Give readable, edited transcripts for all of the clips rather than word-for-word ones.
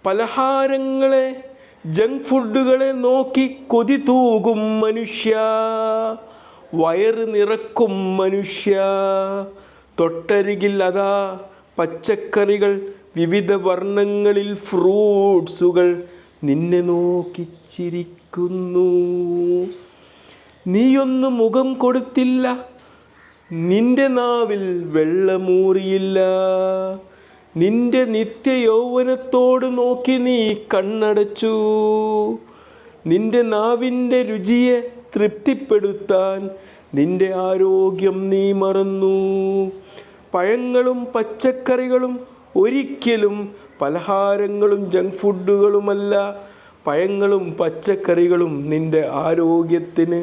പലഹാരങ്ങളെ junk ഫുഡുകളെ നോക്കി കൊതി തൂകും മനുഷ്യ, വയറ് നിറക്കും മനുഷ്യ. തൊട്ടരികിൽ അതാ പച്ചക്കറികൾ, വിവിധ വർണ്ണങ്ങളിൽ ഫ്രൂട്ട്സുകൾ നിന്നെ നോക്കി ചിരിക്കുന്നു. നീയൊന്ന് മുഖം കൊടുത്തില്ല, നിന്റെ നാവിൽ വെള്ളമൂറിയില്ല. നിന്റെ നിത്യ യൗവനത്തോട് നോക്കി നീ കണ്ണടച്ചു. നിന്റെ നാവിൻ്റെ രുചിയെ തൃപ്തിപ്പെടുത്താൻ നിന്റെ ആരോഗ്യം നീ മറന്നു. പഴങ്ങളും പച്ചക്കറികളും ഒരിക്കലും പലഹാരങ്ങളും ജങ്ക് ഫുഡുകളുമല്ല. പഴങ്ങളും പച്ചക്കറികളും നിന്റെ ആരോഗ്യത്തിന്,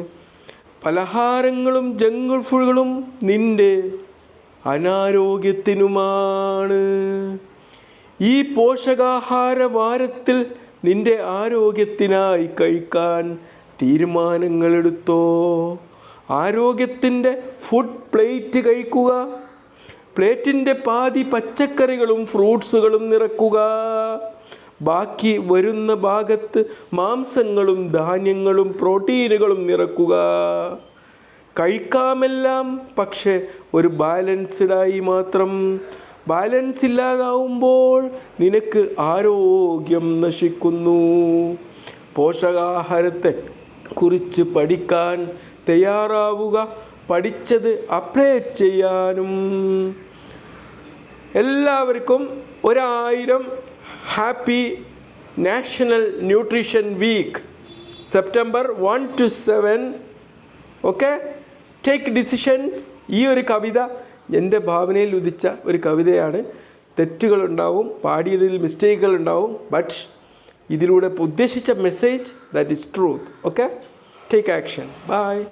പലഹാരങ്ങളും ജങ്ക് ഫുഡുകളും നിന്റെ അനാരോഗ്യത്തിനുമാണ്. ഈ പോഷകാഹാര വാരത്തിൽ നിന്റെ ആരോഗ്യത്തിനായി കഴിക്കാൻ തീരുമാനങ്ങളെടുത്തോ. ആരോഗ്യത്തിൻ്റെ ഫുഡ് പ്ലേറ്റ് കഴിക്കുക. പ്ലേറ്റിൻ്റെ പാതി പച്ചക്കറികളും ഫ്രൂട്ട്സുകളും നിറക്കുക. ബാക്കി വരുന്ന ഭാഗത്ത് മാംസങ്ങളും ധാന്യങ്ങളും പ്രോട്ടീനുകളും നിറക്കുക. കഴിക്കാമെല്ലാം, പക്ഷെ ഒരു ബാലൻസ്ഡായി മാത്രം. ബാലൻസ് ഇല്ലാതാവുമ്പോൾ നിനക്ക് ആരോഗ്യം നശിക്കുന്നു. പോഷകാഹാരത്തെ കുറിച്ച് പഠിക്കാൻ തയ്യാറാവുക, പഠിച്ചത് അപ്ലൈ ചെയ്യാനും. എല്ലാവർക്കും 1000 happy national nutrition week, September 1 to 7. Okay, take decisions. ഈ ഒരു കവിത എൻ്റെ ഭാവനയിൽ ഉദിച്ച ഒരു കവിതയാണ്. തെറ്റുകളുണ്ടാവും, പാടിയതിൽ മിസ്റ്റേക്കുകളുണ്ടാവും, ബട്ട് ഇതിലൂടെ ഉദ്ദേശിച്ച message that is truth. Okay, take action. By.